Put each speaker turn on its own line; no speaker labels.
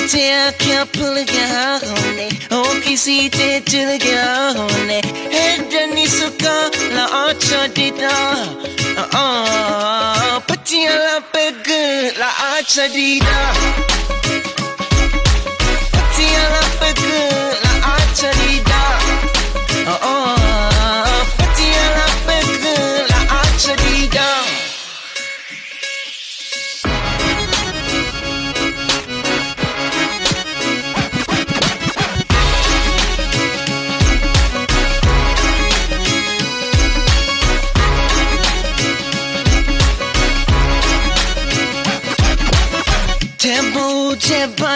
से आँखें खुल गया होने ओ किसी से चल गया होने है डनी सुका ला आचा dita पचिया ला पेग ला आचा dita पचिया ला पेग ला आचा dita पचिया ला पेग ला आचा dita Tempo, tempo.